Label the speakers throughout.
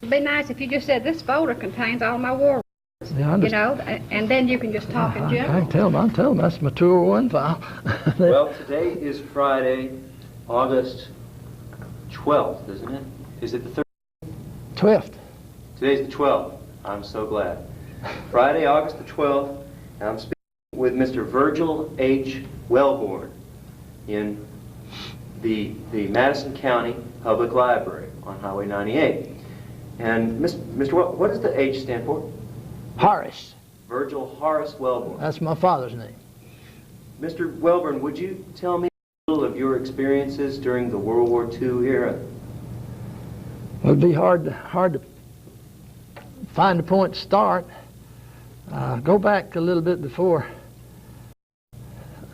Speaker 1: It'd be nice if you just said this folder contains all my war words,
Speaker 2: Yeah,
Speaker 1: you know, and then you can just talk in general.
Speaker 2: I can tell them. I'll tell them that's my 201 file.
Speaker 3: Well, today is Friday, August 12th, isn't it? Is it the
Speaker 2: 12th.
Speaker 3: Today's the 12th. I'm so glad. Friday, August the 12th, and I'm speaking with Mr. Virgil H. Wellborn in the Madison County Public Library on Highway 98. And Mr. what does the H stand for?
Speaker 2: Horace.
Speaker 3: Virgil Horace Wellborn.
Speaker 2: That's my father's name.
Speaker 3: Mr. Wellborn, would you tell me a little of your experiences during the World War II era?
Speaker 2: Well, it'd be hard to find a point to start. Go back a little bit before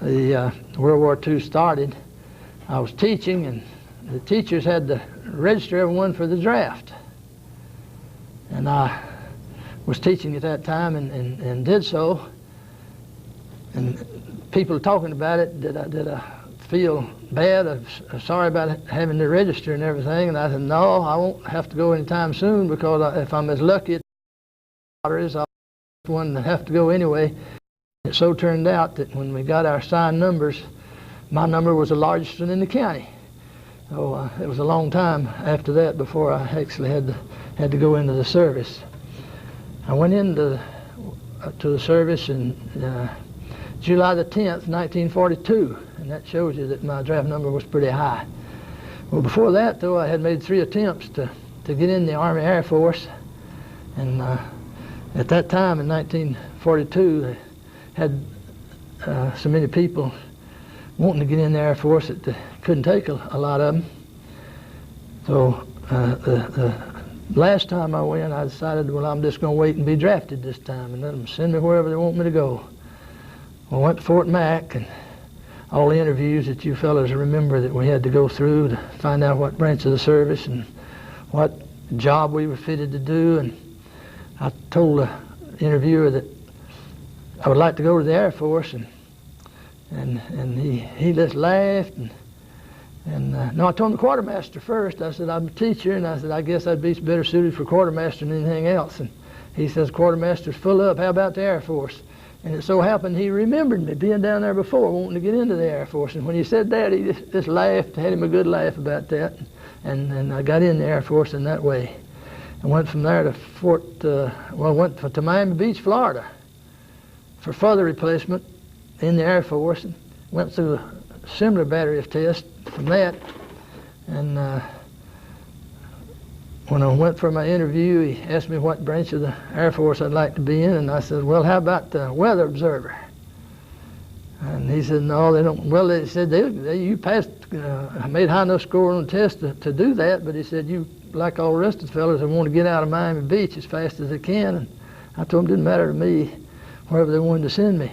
Speaker 2: the World War II started. I was teaching, and the teachers had to register everyone for the draft. And I was teaching at that time and did so. And people talking about it, did I feel bad, sorry about having to register and everything? And I said, no, I won't have to go anytime soon, because if I'm as lucky as I'll be one that have to go anyway. It so turned out that when we got our assigned numbers, my number was the largest one in the county. So it was a long time after that before I actually had to go into the service. I went into the service in July the 10th, 1942, and that shows you that my draft number was pretty high. Well, before that, though, I had made 3 attempts to get in the Army Air Force, and at that time in 1942, they had so many people wanting to get in the Air Force that they couldn't take a lot of them. So the last time I went, I decided, well, I'm just going to wait and be drafted this time and let them send me wherever they want me to go. I went to Fort Mac, and all the interviews that you fellows remember that we had to go through to find out what branch of the service and what job we were fitted to do. And I told the interviewer that I would like to go to the Air Force, and he just laughed. No, I told him the quartermaster first. I said, I'm a teacher, and I said, I guess I'd be better suited for quartermaster than anything else. And he says, quartermaster's full up, how about the Air Force? And it so happened he remembered me being down there before, wanting to get into the Air Force. And when he said that, he just laughed, had him a good laugh about that. And I got in the Air Force in that way. I went from there to went to Miami Beach, Florida for further replacement in the Air Force, and went through a similar battery of tests from that. And when I went for my interview, he asked me what branch of the Air Force I'd like to be in, and I said, well, how about the weather observer? And he said, no, they don't. Well, they said, you passed, made high enough score on the test to do that, but he said, you, like all the rest of the fellows, they want to get out of Miami Beach as fast as they can. And I told him it didn't matter to me, wherever they wanted to send me.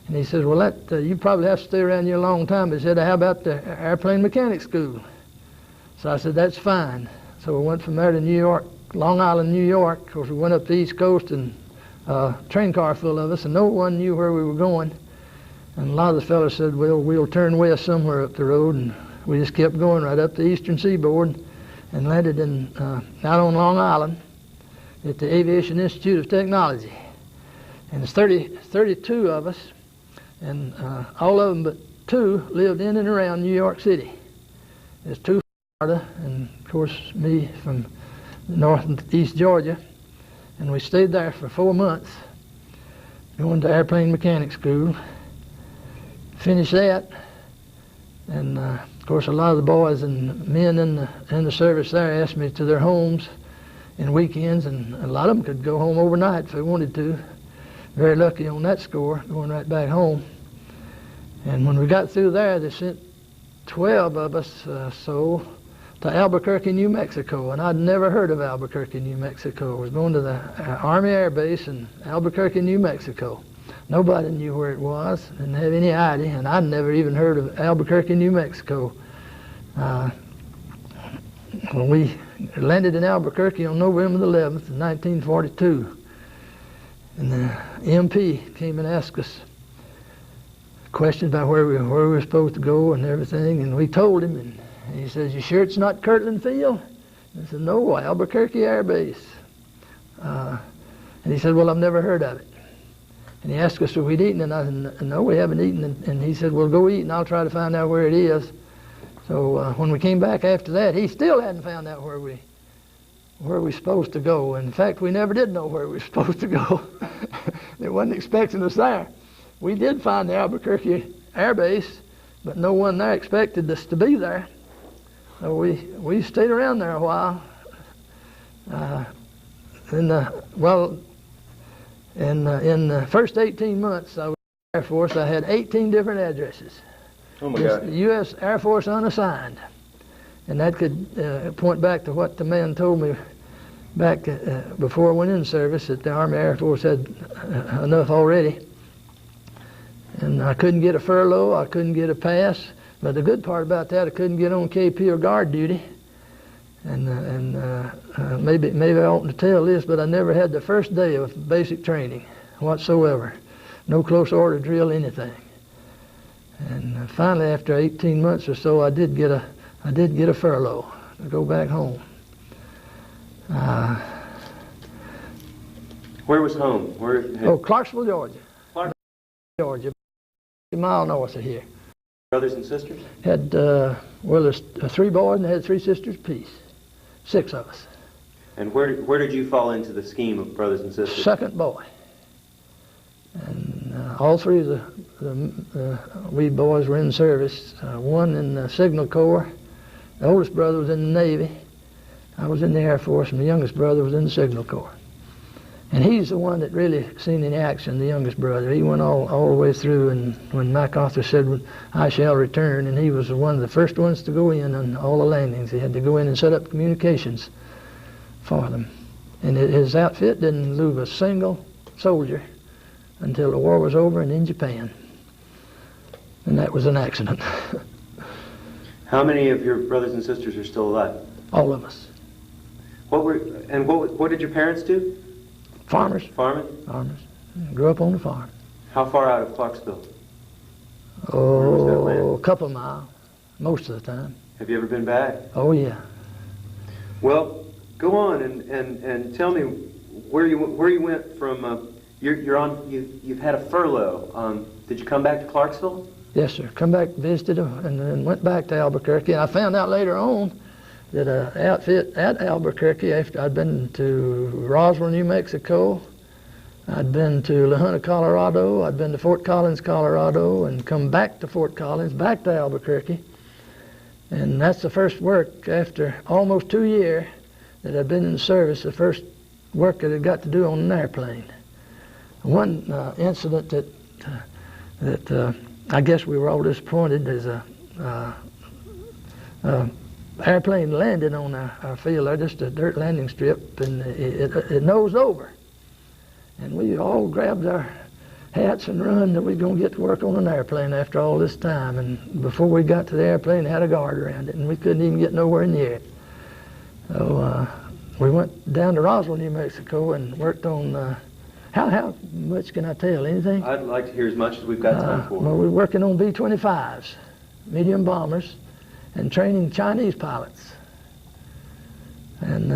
Speaker 2: And he says, well, you probably have to stay around here a long time. But he said, how about the airplane mechanic school? So I said, that's fine. So we went from there to New York, Long Island, New York. Of course, we went up the East Coast, and a train car full of us, and no one knew where we were going. And a lot of the fellows said, well, we'll turn west somewhere up the road. And we just kept going right up the eastern seaboard and landed out on Long Island at the Aviation Institute of Technology. And there's 32 of us, and all of them but 2 lived in and around New York City. There's 2 from Florida, and of course me from north and east Georgia. And we stayed there for 4 months, going to airplane mechanic school. Finished that, and of course a lot of the boys and men in the service there asked me to their homes in weekends, and a lot of them could go home overnight if they wanted to. Very lucky on that score, going right back home. And when we got through there, they sent 12 of us to Albuquerque, New Mexico, and I'd never heard of Albuquerque, New Mexico. I was going to the Army Air Base in Albuquerque, New Mexico. Nobody knew where it was, didn't have any idea, and I'd never even heard of Albuquerque, New Mexico. When we landed in Albuquerque on November the 11th, 1942, and the MP came and asked us questions about where we were supposed to go and everything, and we told him, and he says, you sure it's not Kirtland Field? I said, no, Albuquerque Air Base. And he said, well, I've never heard of it. And he asked us if we'd eaten, and I said, no, we haven't eaten. And he said, well, go eat, and I'll try to find out where it is. So when we came back after that, he still hadn't found out where we were supposed to go. In fact, we never did know where we were supposed to go. They wasn't expecting us there. We did find the Albuquerque Air Base, but no one there expected us to be there. So we stayed around there a while. In the first 18 months I was in the Air Force, I had 18 different addresses.
Speaker 3: Oh my God.
Speaker 2: U.S. Air Force unassigned. And that could point back to what the man told me back before I went in service, that the Army Air Force had enough already. And I couldn't get a furlough, I couldn't get a pass. But the good part about that, I couldn't get on KP or guard duty. And maybe I oughtn't to tell this, but I never had the first day of basic training whatsoever. No close order drill, anything. And finally, after 18 months or so, I did get a furlough to go back home.
Speaker 3: Where was home?
Speaker 2: Clarksville, Georgia.
Speaker 3: Clarksville,
Speaker 2: Georgia, a mile north of here.
Speaker 3: Brothers and sisters?
Speaker 2: Had there's 3 boys and they had 3 sisters apiece. 6 of us.
Speaker 3: And where did you fall into the scheme of brothers and sisters?
Speaker 2: Second boy. And all 3 of the we boys were in service. One in the Signal Corps. The oldest brother was in the Navy. I was in the Air Force, and the youngest brother was in the Signal Corps. And he's the one that really seen any action, the youngest brother. He went all the way through, and when MacArthur said, I shall return, and he was one of the first ones to go in on all the landings. He had to go in and set up communications for them. And his outfit didn't lose a single soldier until the war was over and in Japan. And that was an accident.
Speaker 3: How many of your brothers and sisters are still alive?
Speaker 2: All of us.
Speaker 3: What did your parents do?
Speaker 2: Farmers.
Speaker 3: Farming?
Speaker 2: Farmers. Grew up on the farm.
Speaker 3: How far out of Clarksville?
Speaker 2: Oh, a couple of miles, most of the time.
Speaker 3: Have you ever been back?
Speaker 2: Oh, yeah.
Speaker 3: Well, go on and tell me where you went from. You've had a furlough. Did you come back to Clarksville?
Speaker 2: Yes, sir. Come back, visited and then went back to Albuquerque. And I found out later on that an outfit at Albuquerque, after I'd been to Roswell, New Mexico, I'd been to La Junta, Colorado, I'd been to Fort Collins, Colorado, and come back to Fort Collins, back to Albuquerque. And that's the first work after almost 2 years that I'd been in the service, the first work that I got to do on an airplane. One incident that I guess we were all disappointed is a airplane landed on our field there, just a dirt landing strip, and it nosed over. And we all grabbed our hats and run that we were going to get to work on an airplane after all this time. And before we got to the airplane, it had a guard around it, and we couldn't even get nowhere near it. So we went down to Roswell, New Mexico, and worked on, how much can I tell, anything?
Speaker 3: I'd like to hear as much as we've got time for.
Speaker 2: Well, we were working on B-25s, medium bombers, and training Chinese pilots. And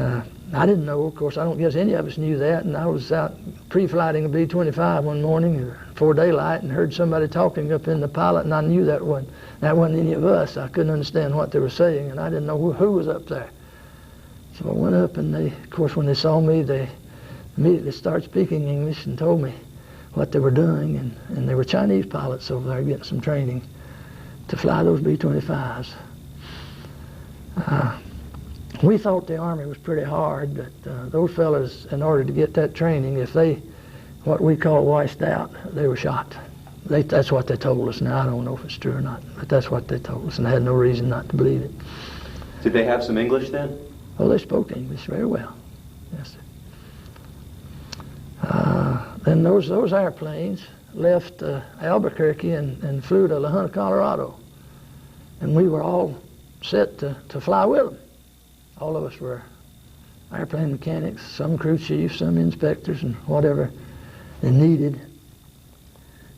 Speaker 2: I didn't know, of course, I don't guess any of us knew that, and I was out pre-flighting a B-25 one morning before daylight and heard somebody talking up in the pilot, and I knew that wasn't any of us. I couldn't understand what they were saying, and I didn't know who was up there. So I went up, and of course, when they saw me, they immediately started speaking English and told me what they were doing, and they were Chinese pilots over there getting some training to fly those B-25s. We thought the Army was pretty hard, but those fellas, in order to get that training, if they, what we call washed out, they were shot. That's what they told us. Now, I don't know if it's true or not, but that's what they told us, and I had no reason not to believe it.
Speaker 3: Did they have some English then?
Speaker 2: Oh, they spoke English very well. Yes, sir. Then those airplanes left Albuquerque and flew to La Junta, Colorado. And we were all set to fly with them. All of us were airplane mechanics, some crew chiefs, some inspectors, and whatever they needed.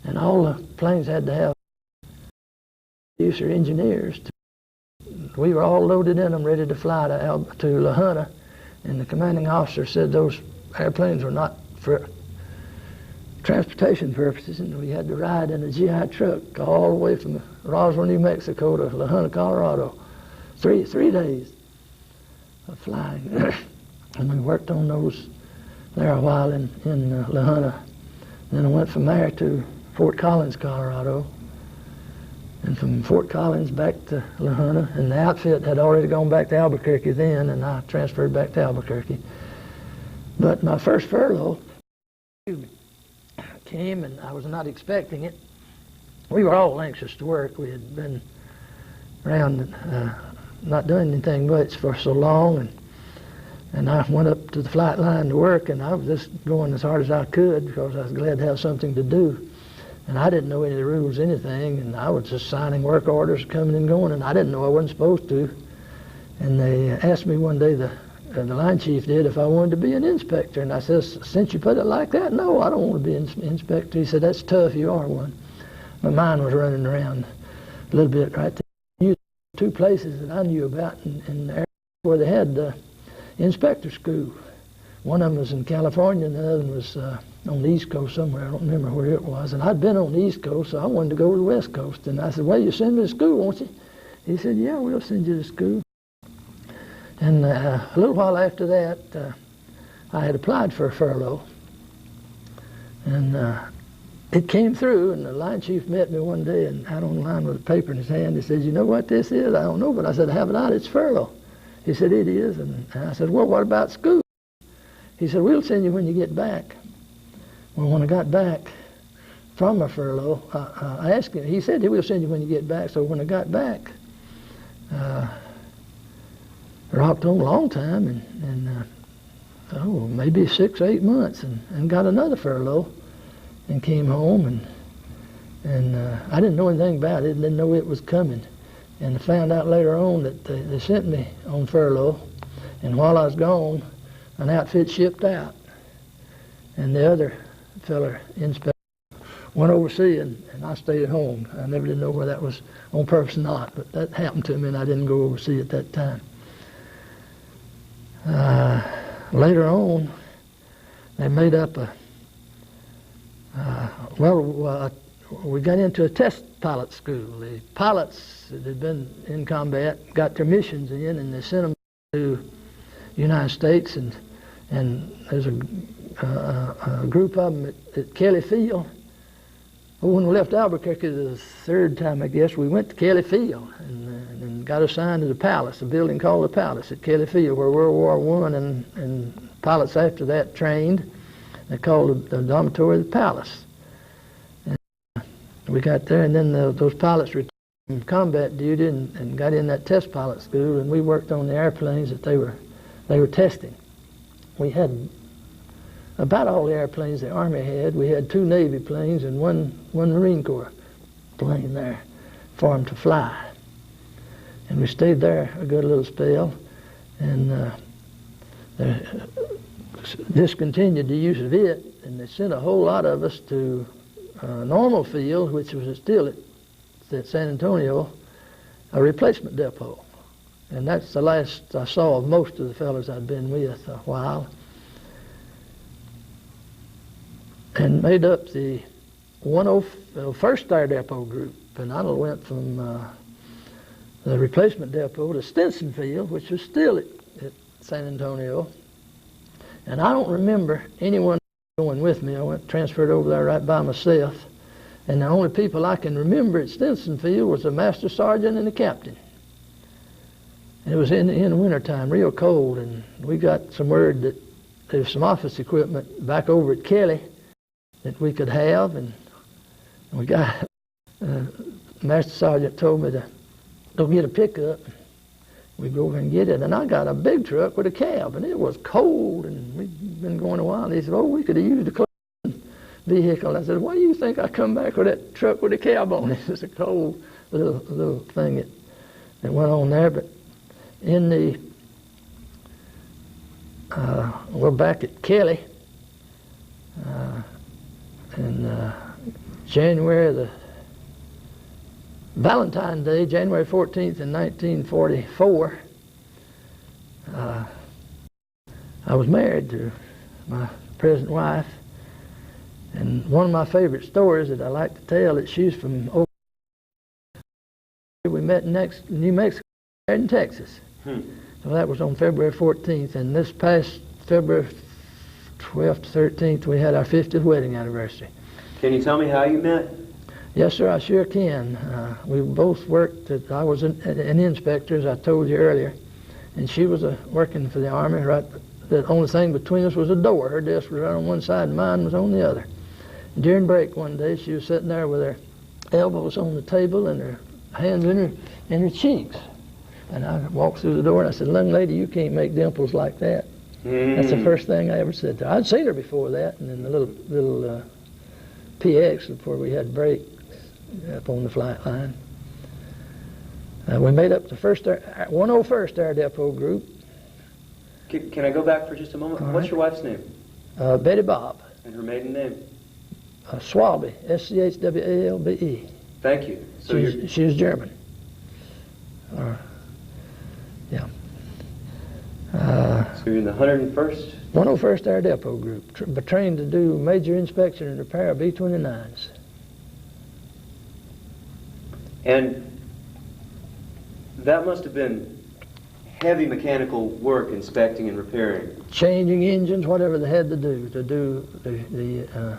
Speaker 2: And all the planes had to have producer engineers to we were all loaded in them, ready to fly to La Junta, and the commanding officer said those airplanes were not for transportation purposes, and we had to ride in a GI truck all the way from Roswell, New Mexico to La Junta, Colorado. Three days of flying. And we worked on those there a while in La Junta. Then I went from there to Fort Collins, Colorado, and from Fort Collins back to La Junta, and the outfit had already gone back to Albuquerque then, and I transferred back to Albuquerque. But my first furlough came, and I was not expecting it. We were all anxious to work. We had been around not doing anything much for so long, and I went up to the flight line to work, and I was just going as hard as I could because I was glad to have something to do. And I didn't know any of the rules, anything, and I was just signing work orders, coming and going, and I didn't know I wasn't supposed to. And they asked me one day, the line chief did, if I wanted to be an inspector. And I said, since you put it like that, no, I don't want to be an inspector. He said, that's tough, you are one. My mind was running around a little bit right there. I knew two places that I knew about in the area where they had inspector school. One of them was in California, and the other one was on the East Coast somewhere. I don't remember where it was. And I'd been on the East Coast, so I wanted to go to the West Coast. And I said, well, you send me to school, won't you? He said, yeah, we'll send you to school. And a little while after that, I had applied for a furlough. And it came through, and the line chief met me one day and out on the line with a paper in his hand. He said, you know what this is? I don't know, but I said, have it out, it's furlough. He said, it is. And I said, well, what about school? He said, we'll send you when you get back. Well, when I got back from my furlough, I asked him, he said, we'll send you when you get back. So when I got back, rocked on a long time, and maybe 6 or 8 months, and got another furlough, and came home, and I didn't know anything about it, didn't know it was coming. And I found out later on that they sent me on furlough, and while I was gone, an outfit shipped out. And the other fella, inspector, went overseas, and I stayed at home. I never did know whether that was on purpose or not, but that happened to me, and I didn't go overseas at that time. Later on, they made up we got into a test pilot school. The pilots that had been in combat got their missions in, and they sent them to the United States, and there's a group of them at Kelly Field. Well, when we left Albuquerque the third time, I guess, we went to Kelly Field and got assigned to the Palace, a building called the Palace at Kelly Field, where World War I and pilots after that trained. They called the dormitory the Palace. And we got there, and then those pilots returned from combat duty and got in that test pilot school, and we worked on the airplanes that they were testing. We had about all the airplanes the Army had. We had 2 Navy planes and one Marine Corps plane there for them to fly. And we stayed there a good little spell, and they discontinued the use of it, and they sent a whole lot of us to Normal Field, which was still at San Antonio, a replacement depot. And that's the last I saw of most of the fellows I'd been with a while. And made up the 101st Air Depot group. And I went from the replacement depot to Stinson Field, which was still at San Antonio. And I don't remember anyone going with me. I went transferred over there right by myself. And the only people I can remember at Stinson Field was the master sergeant and the captain. And it was in the wintertime, real cold, and we got some word that there was some office equipment back over at Kelly that we could have, and we got, Master Sergeant told me to go get a pickup. We'd go over and get it, and I got a big truck with a cab, and it was cold, and we'd been going a while. He said, oh, we could have used a closed vehicle. I said, why do you think I come back with that truck with a cab on it? It's a cold little thing that went on there. But in the, we're back at Kelly, in January the Valentine's Day, January 14th in 1944, I was married to my present wife, and one of my favorite stories that I like to tell is she's from over. We met in New Mexico, in Texas. So that was on February 14th, and this past February 12th to 13th, we had our 50th wedding anniversary.
Speaker 3: Can you tell me how you met?
Speaker 2: Yes, sir, I sure can. We both worked I was an inspector, as I told you earlier, and she was working for the Army. Right, the only thing between us was a door. Her desk was right on one side, and mine was on the other. And during break one day, she was sitting there with her elbows on the table and her hands in her cheeks. And I walked through the door, and I said, "Young lady, you can't make dimples like that." That's the first thing I ever said to her. I'd seen her before that, and in the little PX before we had break up on the flight line. We made up the 101st Air Depot group.
Speaker 3: Can I go back for just a moment?
Speaker 2: All
Speaker 3: What's
Speaker 2: right.
Speaker 3: your wife's name?
Speaker 2: Betty Bob.
Speaker 3: And her maiden name?
Speaker 2: Schwalbe, S-C-H-W-A-L-B-E.
Speaker 3: Thank you. So
Speaker 2: She was German. Yeah.
Speaker 3: So you're in the 101st?
Speaker 2: 101st Air Depot group, trained to do major inspection and repair of B-29s.
Speaker 3: And that must have been heavy mechanical work, inspecting and repairing.
Speaker 2: Changing engines, whatever they had to do the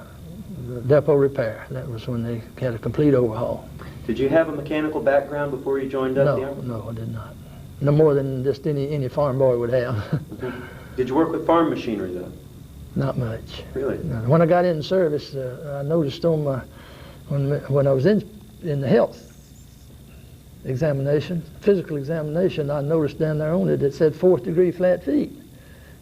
Speaker 2: depot repair. That was when they had a complete overhaul.
Speaker 3: Did you have a mechanical background before you joined up the Army?
Speaker 2: No, I did not. No more than just any farm boy would have.
Speaker 3: Did you work with farm machinery, though?
Speaker 2: Not much.
Speaker 3: Really?
Speaker 2: No. When I got in service, I noticed on when I was in the health examination, physical examination, I noticed down there on it said 4th degree flat feet.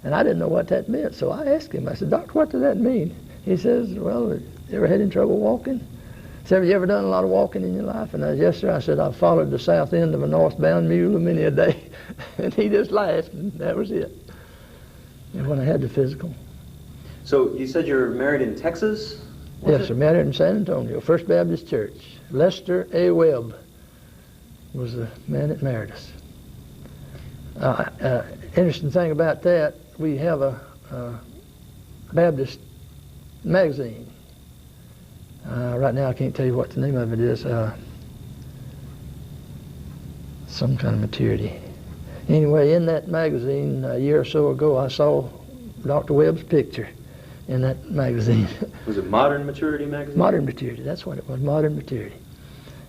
Speaker 2: And I didn't know what that meant, so I asked him, I said, "Doctor, what does that mean?" He says, "Well, you ever had any trouble walking?" He said, "Have you ever done a lot of walking in your life?" And I said, "Yes, sir." I said, "I've followed the south end of a northbound mule many a day." And he just laughed, and that was it. And when I had the physical.
Speaker 3: So you said you were married in Texas?
Speaker 2: Yes, sir, married in San Antonio, First Baptist Church. Lester A. Webb was the man that married us. Interesting thing about that, we have a Baptist magazine. Right now I can't tell you what the name of it is. Some kind of maturity. Anyway, in that magazine a year or so ago, I saw Dr. Webb's picture in that magazine.
Speaker 3: Was it Modern Maturity magazine?
Speaker 2: Modern Maturity, that's what it was, Modern Maturity.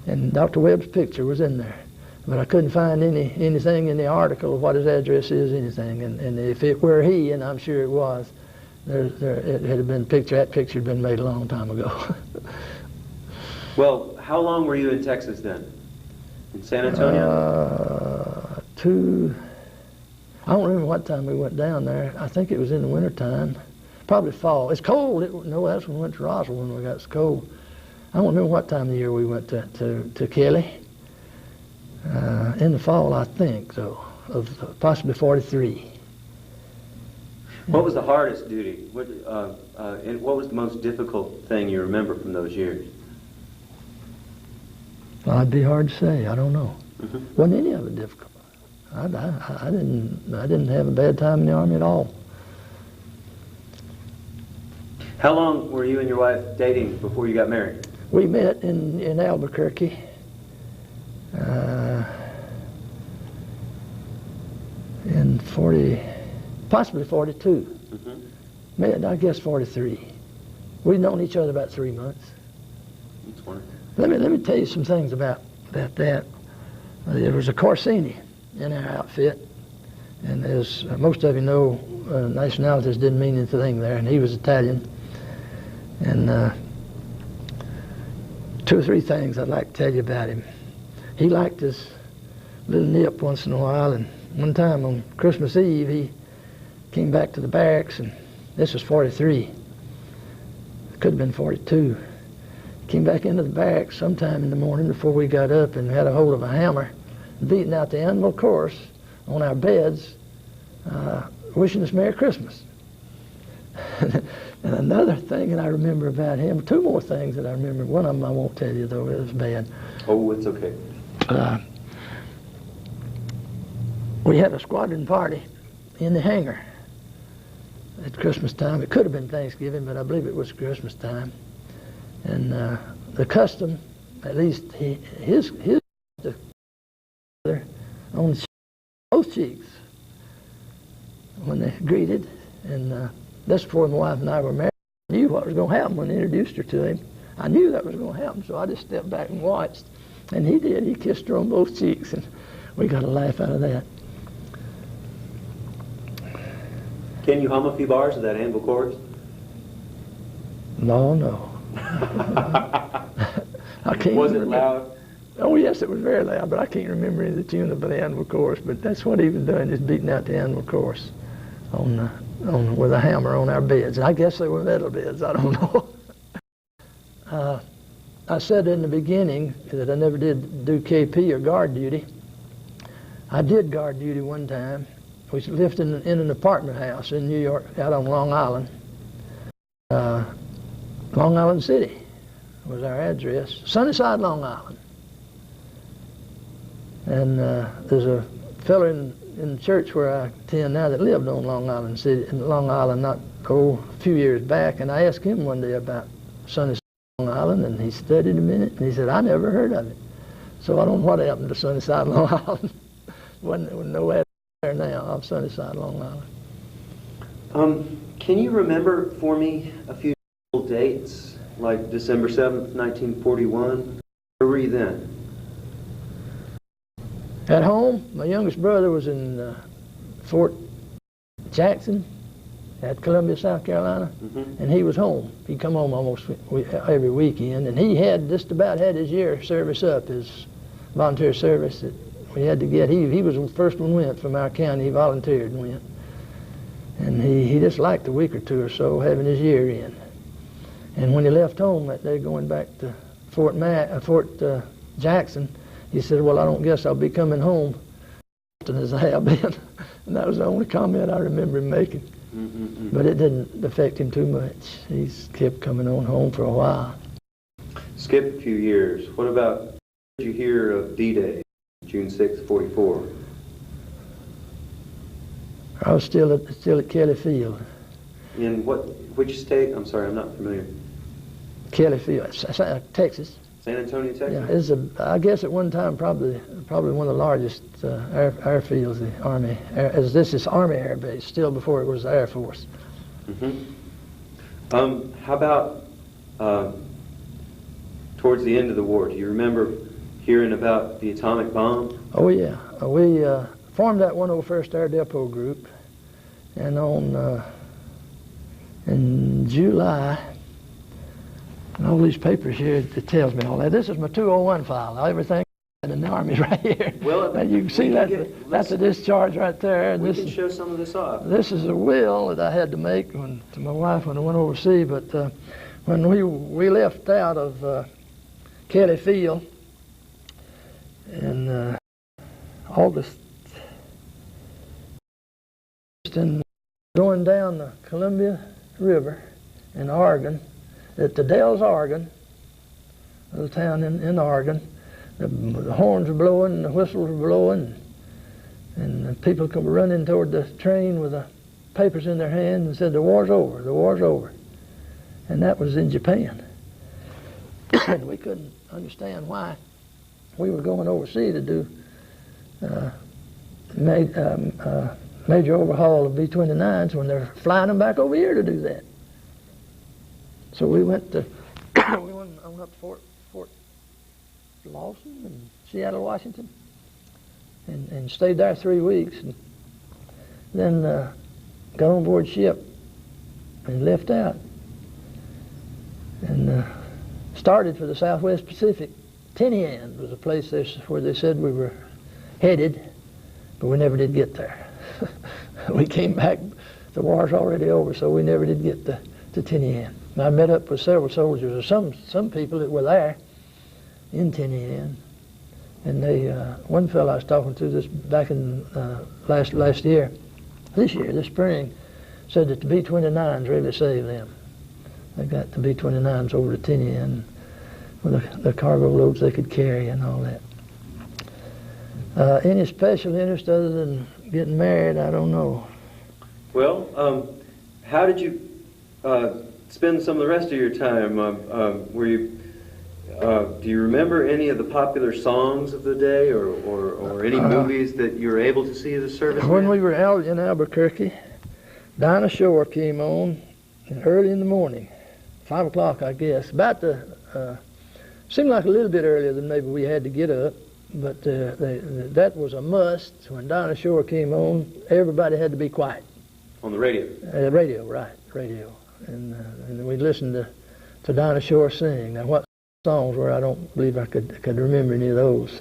Speaker 2: And Dr. Webb's picture was in there. But I couldn't find anything in the article of what his address is, anything. And if it were he, and I'm sure it was, it had been that picture had been made a long time ago.
Speaker 3: Well, how long were you in Texas then? In San Antonio?
Speaker 2: I don't remember what time we went down there. I think it was in the wintertime. Probably fall. It's cold. No, that's when we went to Roswell when we got so cold. I don't remember what time of the year we went to Kelly. In the fall, I think, though, of possibly 43.
Speaker 3: What was the hardest duty? And what was the most difficult thing you remember from those years?
Speaker 2: Well, it'd be hard to say. I don't know. Wasn't any of it difficult. I didn't have a bad time in the Army at all.
Speaker 3: How long were you and your wife dating before you got married?
Speaker 2: We met in Albuquerque. In possibly 42. I guess 43. We'd known each other about 3 months.
Speaker 3: That's wonderful.
Speaker 2: Let me tell you some things about that. There was a Corsini in our outfit, and as most of you know, nationalities didn't mean anything there, and he was Italian. And 2 or 3 things I'd like to tell you about him. He liked his little nip once in a while, and one time on Christmas Eve he came back to the barracks, and this was 43. It could have been 42. Came back into the barracks sometime in the morning before we got up and had a hold of a hammer, beating out the annual chorus on our beds, wishing us Merry Christmas. And another thing that I remember about him, two more things that I remember. One of them I won't tell you, though. It was bad.
Speaker 3: Oh, it's okay.
Speaker 2: We had a squadron party in the hangar at Christmas time. It could have been Thanksgiving, but I believe it was Christmas time. And the custom, at least his on both cheeks when they greeted. And that's before my wife and I were married. I knew what was going to happen when I introduced her to him. I knew that was going to happen, so I just stepped back and watched. And he did. He kissed her on both cheeks, and we got a laugh out of that.
Speaker 3: Can you hum a few bars of that Anvil chorus?
Speaker 2: No. I can't.
Speaker 3: Was it loud?
Speaker 2: Oh, yes, it was very loud, but I can't remember any of the tune of the Anvil chorus. But that's what he was doing, just beating out the Anvil chorus with a hammer on our beds. And I guess they were metal beds. I don't know. I said in the beginning that I never did do KP or guard duty. I did guard duty one time. We lived in an apartment house in New York, out on Long Island. Long Island City was our address. Sunnyside, Long Island. And there's a fellow in the church where I attend now that lived on Long Island City, in Long Island, not a few years back. And I asked him one day about Sunnyside, Long Island, and he studied a minute, and he said, I never heard of it. So I don't know what happened to Sunnyside, Long Island. Wasn't no address there now of Sunnyside, Long
Speaker 3: Island. Can you remember for me a few dates, like December 7th, 1941? Where were you then?
Speaker 2: At home, my youngest brother was in Fort Jackson at Columbia, South Carolina, and he was home. He'd come home almost every weekend, and he had just about had his year service up, his volunteer service that we had to get. He was the first one went from our county. He volunteered and went. And he just liked a week or two or so having his year in. And when he left home that day going back to Fort Jackson, he said, well, I don't guess I'll be coming home often as I have been. And that was the only comment I remember him making. But it didn't affect him too much. He's kept coming on home for a while.
Speaker 3: Skip a few years. What about, did you hear of D-Day, June 6th, 44?
Speaker 2: I was still at Kelly Field.
Speaker 3: In which state? I'm sorry, I'm not familiar.
Speaker 2: Kelly Field, Texas.
Speaker 3: San Antonio, Texas?
Speaker 2: Yeah, it's I guess at one time probably one of the largest airfields, the Army. As this is Army Air Base, still before it was the Air Force.
Speaker 3: How about towards the end of the war? Do you remember hearing about the atomic bomb?
Speaker 2: Oh yeah, we formed that 101st Air Depot group, and in July. And all these papers here that tells me all that. This is my 201 file. Everything in the Army right here. Well, and you can see that's a discharge right there.
Speaker 3: We can show some of this off.
Speaker 2: This is a will that I had to make to my wife when I went overseas. But when we left out of Kelly Field in August, and going down the Columbia River in Oregon, at the Dells, Oregon, a little town in Oregon, the horns were blowing and the whistles were blowing, and the people come running toward the train with the papers in their hands and said, the war's over, the war's over. And that was in Japan. And we couldn't understand why we were going overseas to do major overhaul of B-29s when they're flying them back over here to do that. So we went on up to Fort Lawson in Seattle, Washington, and stayed there 3 weeks, and then got on board ship and left out, and started for the Southwest Pacific. Tinian was a place where they said we were headed, but we never did get there. We came back, the war's already over, so we never did get to Tinian. I met up with several soldiers, or some people that were there in Tinian, and they one fellow I was talking to this back in this spring, said that the B-29s really saved them. They got the B-29s over the Tinian with the cargo loads they could carry and all that. Any special interest other than getting married? I don't know.
Speaker 3: Well, how did you spend some of the rest of your time? Were you? Do you remember any of the popular songs of the day, or any movies that you were able to see as a serviceman?
Speaker 2: When we were out in Albuquerque, Dinah Shore came on early in the morning, 5 o'clock, I guess. Seemed like a little bit earlier than maybe we had to get up, but that was a must. When Dinah Shore came on, everybody had to be quiet.
Speaker 3: On the radio?
Speaker 2: Radio, right, radio. And we listened to Dinah Shore sing. Now, what songs were, I don't believe I could remember any of those.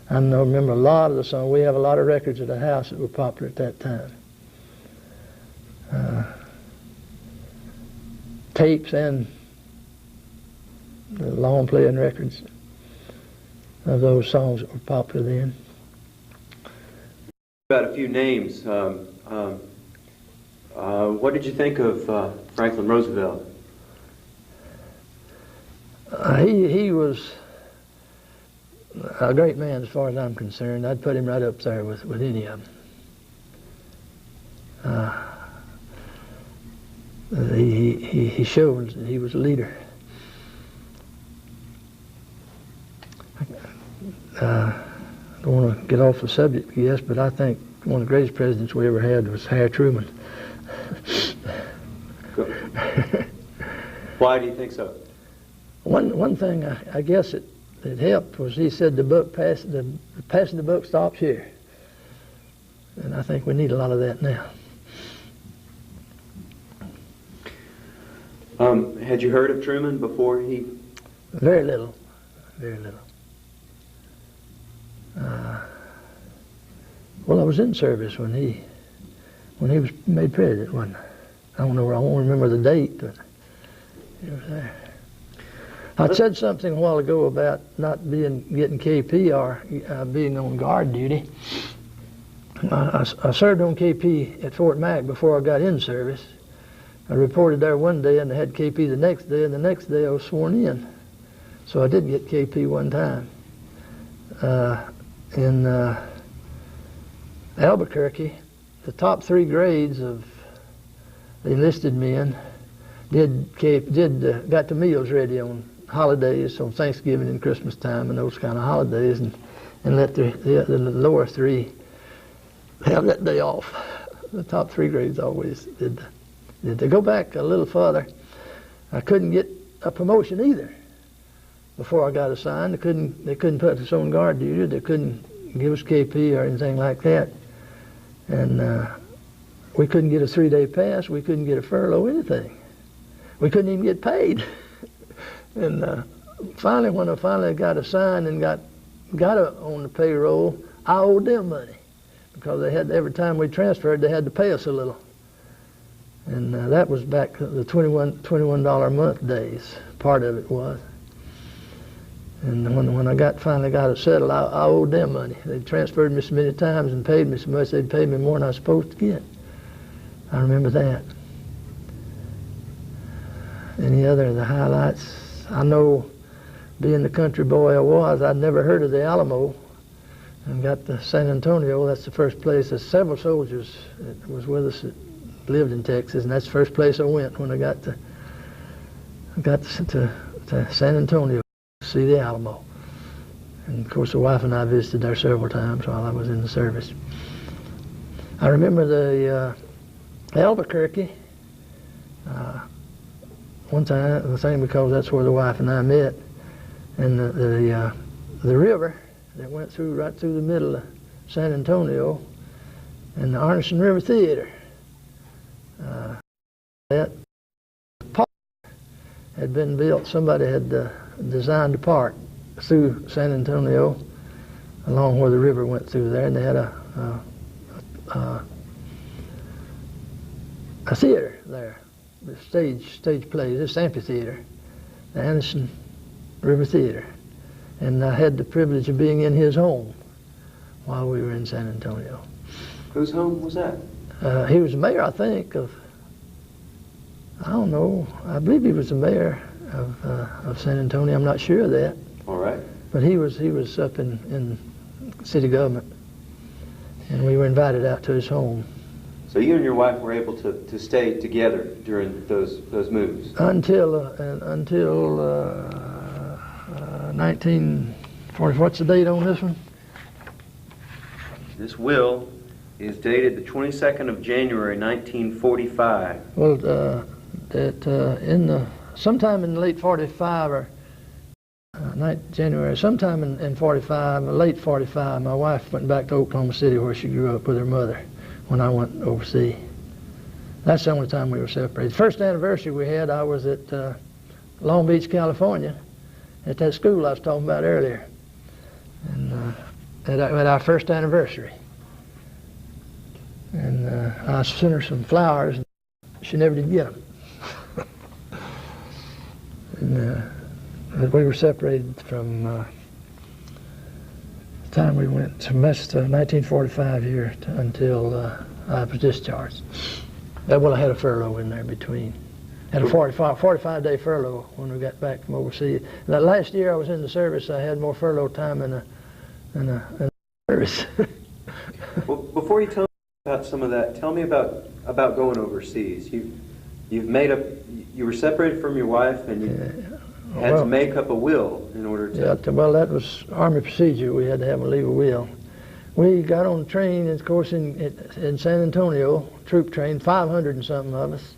Speaker 2: I remember a lot of the songs. We have a lot of records at the house that were popular at that time. Tapes and the long playing records of those songs that were popular then.
Speaker 3: About a few names. What did you think of Franklin Roosevelt?
Speaker 2: He was a great man as far as I'm concerned. I'd put him right up there with any of them. He showed that he was a leader. I don't want to get off the subject, yes, but I think one of the greatest presidents we ever had was Harry Truman.
Speaker 3: Why do you think so?
Speaker 2: One thing I guess it helped was he said passing the buck stops here, and I think we need a lot of that now.
Speaker 3: Had you heard of Truman before he?
Speaker 2: Very little, very little. Well, I was in service when he was made president. Wasn't I won't remember the date, but he was there. I said something a while ago about not getting KP or being on guard duty. I served on KP at Fort Mac before I got in service. I reported there one day, and they had KP the next day, and the next day I was sworn in. So I did get KP one time. In Albuquerque, the top 3 grades of the enlisted men got the meals ready on holidays, on Thanksgiving and Christmas time and those kind of holidays, and let the lower 3 have that day off. The top 3 grades always did. To go back a little further, I couldn't get a promotion either. Before I got assigned, they couldn't put us on guard duty. They couldn't give us KP or anything like that, and we couldn't get a 3-day pass. We couldn't get a furlough, anything. We couldn't even get paid. And finally, when I finally got assigned and got on the payroll, I owed them money because they had, every time we transferred, they had to pay us a little. And that was back the $21 a month days. Part of it was. And when I finally got it settled, I owed them money. They transferred me so many times and paid me so much, they'd paid me more than I was supposed to get. I remember that. Any other of the highlights? I know, being the country boy I was, I'd never heard of the Alamo, and got to San Antonio. That's the first place. There's several soldiers that was with us that lived in Texas, and that's the first place I went when I got to San Antonio to see the Alamo. And of course, the wife and I visited there several times while I was in the service. I remember the Albuquerque. One time, the thing, because that's where the wife and I met, and the river that went right through the middle of San Antonio, and the Arneson River Theater. That park had been built. Somebody had designed a park through San Antonio, along where the river went through there, and they had a theater there. The stage plays, this amphitheater, the Arneson River Theater. And I had the privilege of being in his home while we were in San Antonio.
Speaker 3: Whose home was that?
Speaker 2: He was the mayor, I think, of I don't know. I believe he was the mayor of San Antonio. I'm not sure of that.
Speaker 3: All right.
Speaker 2: But he was up in city government, and we were invited out to his home.
Speaker 3: So you and your wife were able to stay together during those moves?
Speaker 2: Until 1940. What's the date on this one?
Speaker 3: This will is dated the 22nd of January, 1945.
Speaker 2: Well, sometime in late 45 or January, sometime in 45, late 45, my wife went back to Oklahoma City where she grew up with her mother when I went overseas. That's the only time we were separated. First anniversary we had, I was at Long Beach, California, at that school I was talking about earlier. And at our first anniversary. And I sent her some flowers, and she never did get them. And we were separated from the time we went to 1945 here until I was discharged. Well, I had a furlough in there between. Had a 45-day furlough when we got back from overseas. That last year I was in the service, I had more furlough time than a service.
Speaker 3: Well, before you tell me about some of that, tell me about going overseas. You were separated from your wife, and you had to make up a will in order to...
Speaker 2: Yeah, well, that was Army procedure. We had to have a legal will. We got on the train, of course, in San Antonio, troop train, 500 and something of us.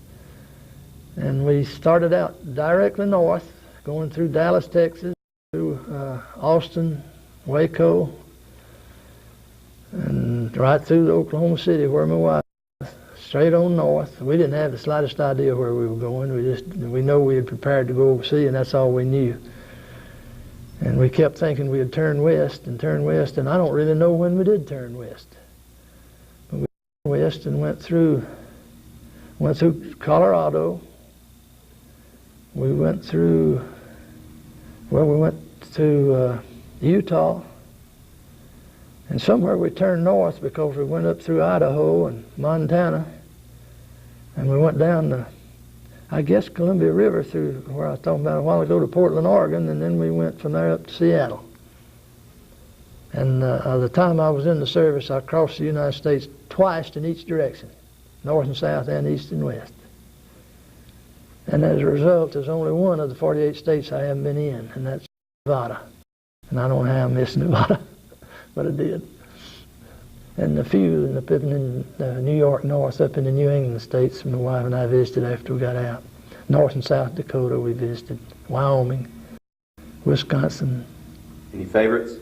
Speaker 2: And we started out directly north, going through Dallas, Texas, through Austin, Waco, and right through Oklahoma City where my wife was, straight on north. We didn't have the slightest idea where we were going. We know we had prepared to go overseas, and that's all we knew. And we kept thinking we would turn west, and I don't really know when we did turn west. But we turned west and went through Colorado. We went through, well, we went to Utah, and somewhere we turned north because we went up through Idaho and Montana, and we went down the, I guess, Columbia River through where I was talking about a while ago to Portland, Oregon, and then we went from there up to Seattle. And the time I was in the service, I crossed the United States twice in each direction, north and south and east and west. And as a result, there's only one of the 48 states I haven't been in, and that's Nevada. And I don't know how I missed Nevada, but I did. And a few up in New York North, up in the New England states, my wife and I visited after we got out. North and South Dakota we visited, Wyoming, Wisconsin.
Speaker 3: Any favorites?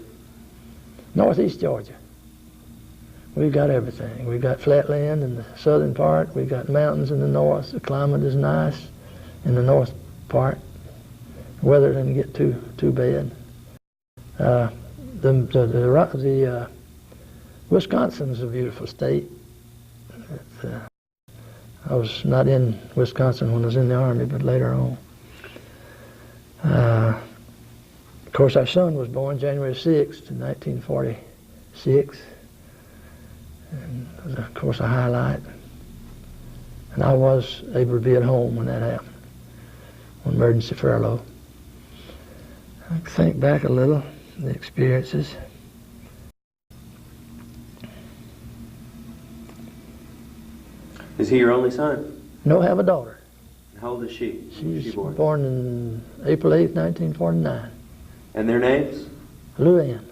Speaker 2: Northeast Georgia. We've got everything. We've got flatland in the southern part. We've got mountains in the north. The climate is nice in the north part. The weather doesn't get too bad. Wisconsin's a beautiful state. I was not in Wisconsin when I was in the Army, but later on. Of course, our son was born January 6th, 1946. And it was, of course, a highlight. And I was able to be at home when that happened, on emergency furlough. I think back a little, the experiences.
Speaker 3: Is he your only son?
Speaker 2: No, I have a daughter.
Speaker 3: How old is she?
Speaker 2: She's born in April 8th, 1949.
Speaker 3: And their names?
Speaker 2: Luann.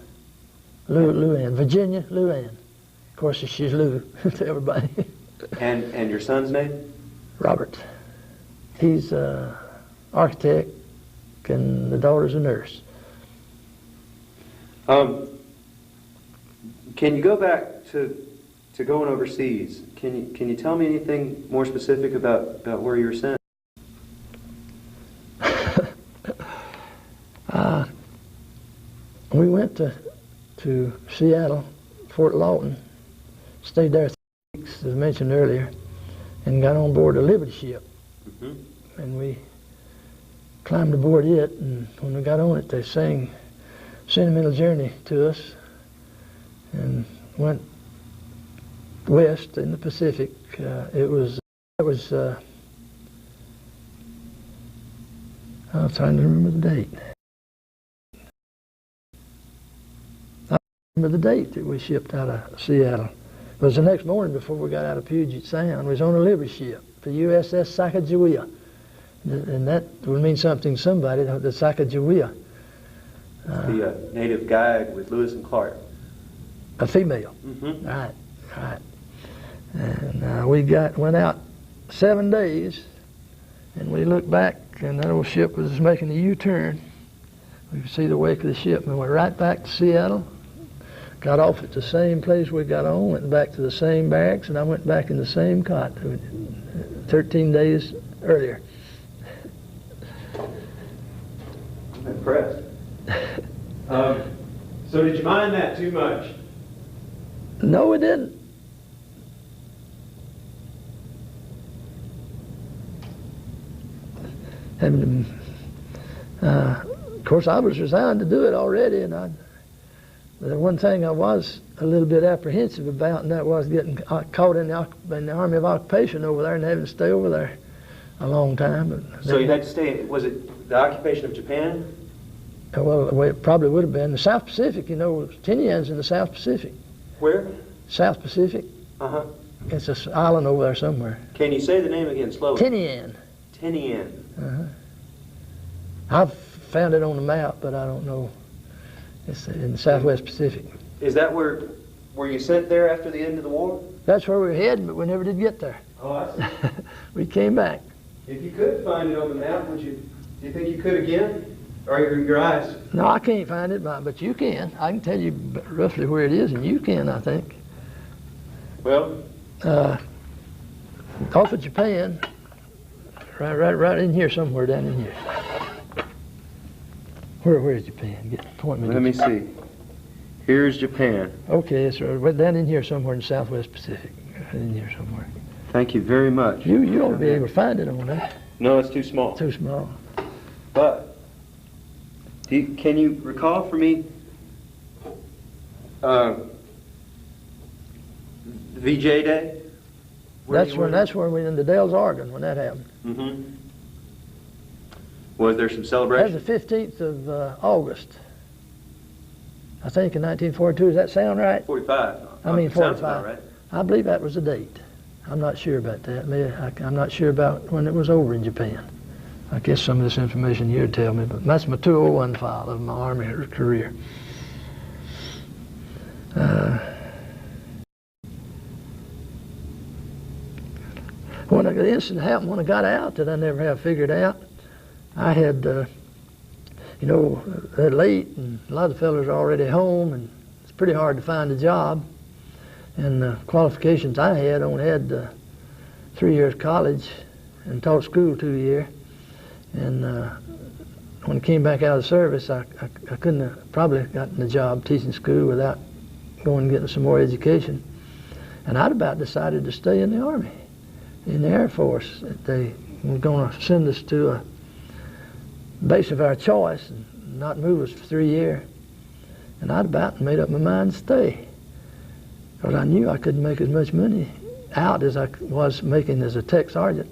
Speaker 2: Luann. Virginia Luann. Of course, she's Lou to everybody.
Speaker 3: And your son's name?
Speaker 2: Robert. He's an architect, and the daughter's a nurse.
Speaker 3: Can you go back to going overseas? Can you tell me anything more specific about where you were sent?
Speaker 2: We went to Seattle, Fort Lawton, stayed there 3 weeks, as mentioned earlier, and got on board a Liberty ship. Mm-hmm. And we climbed aboard it, and when we got on it, they sang Sentimental Journey to us, and went west in the Pacific. It was I'm trying to remember the date. I remember the date that we shipped out of Seattle. It was the next morning before we got out of Puget Sound. We was on a Liberty ship, the USS Sacagawea. And that would mean something to somebody, the Sacagawea.
Speaker 3: The native guide with Lewis and Clark.
Speaker 2: A female.
Speaker 3: Mm-hmm.
Speaker 2: Right, right. And we went out 7 days, and we looked back, and that old ship was making a U-turn. We could see the wake of the ship, and we went right back to Seattle. Got off at the same place we got on, went back to the same barracks, and I went back in the same cot 13 days earlier.
Speaker 3: I'm impressed.
Speaker 4: So did you mind that too much?
Speaker 2: No, we didn't. And, of course, I was resigned to do it already, and the one thing I was a little bit apprehensive about, and that was getting caught in the Army of Occupation over there and having to stay over there a long time. But
Speaker 3: So you had to stay, was it the occupation of Japan?
Speaker 2: Well, it probably would have been. The South Pacific, you know, Tinian's in the South Pacific.
Speaker 3: Where?
Speaker 2: South Pacific.
Speaker 3: Uh-huh.
Speaker 2: It's an island over there somewhere.
Speaker 3: Can you say the name again slowly?
Speaker 2: Tinian.
Speaker 3: Tinian.
Speaker 2: Uh-huh. I've found it on the map, but I don't know. It's in the Southwest Pacific.
Speaker 3: Is that where, were you sent there after the end of the war?
Speaker 2: That's where we were heading, but we never did get there.
Speaker 4: Oh, I see.
Speaker 2: We came back.
Speaker 4: If you could find it on the map, do you think you could again? Or your eyes?
Speaker 2: No, I can't find it, but you can. I can tell you roughly where it is, and you can, I think.
Speaker 3: Well,
Speaker 2: Off of Japan, right in here somewhere, down in here. Where is Japan? Point me.
Speaker 3: let me see. Here's Japan.
Speaker 2: Okay, it's right down in here somewhere in the Southwest Pacific. Right in here somewhere.
Speaker 3: Thank you very much.
Speaker 2: You ought to be able to find it on there.
Speaker 3: No, it's too small.
Speaker 2: Too small.
Speaker 3: But can you recall for me VJ Day?
Speaker 2: That's when we in the Dells, Oregon, when that happened.
Speaker 3: Mm-hmm. Was there some
Speaker 2: That
Speaker 3: celebration?
Speaker 2: was the 15th of August. I think in 1942. Does that sound right?
Speaker 3: 45.
Speaker 2: I mean,
Speaker 3: Sounds
Speaker 2: 45.
Speaker 3: about right.
Speaker 2: I believe that was the date. I'm not sure about that. I'm not sure about when it was over in Japan. I guess some of this information you'd tell me, but that's my 201 file of my Army career. When the incident happened, when I got out, that I never have figured out, I had, late, and a lot of the fellows are already home, and it's pretty hard to find a job. And the qualifications I had, only had 3 years college and taught school 2 years. And when I came back out of the service, I couldn't have probably gotten a job teaching school without going and getting some more education. And I'd about decided to stay in the Army, in the Air Force. They were going to send us to a base of our choice and not move us for 3 years. And I'd about made up my mind to stay, because I knew I couldn't make as much money out as I was making as a tech sergeant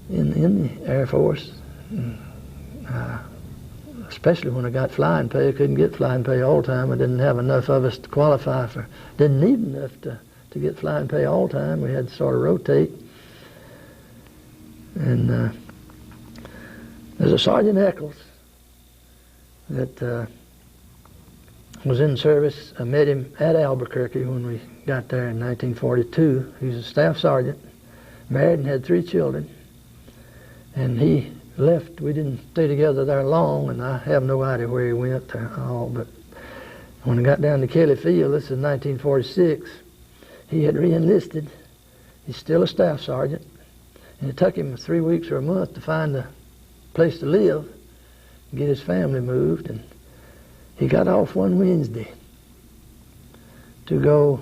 Speaker 2: in the Air Force. Especially when I got flying pay. I couldn't get flying pay all the time. I didn't have enough of us to qualify for, didn't need enough to get flying pay all the time. We had to sort of rotate. And there's a Sergeant Eccles that was in service. I met him at Albuquerque when we got there in 1942. He was a staff sergeant, married and had 3 children. And he left. We didn't stay together there long, and I have no idea where he went or all. But when I got down to Kelly Field, this is 1946, he had re-enlisted. He's still a staff sergeant. And it took him 3 weeks or a month to find a place to live, get his family moved. And he got off one Wednesday to go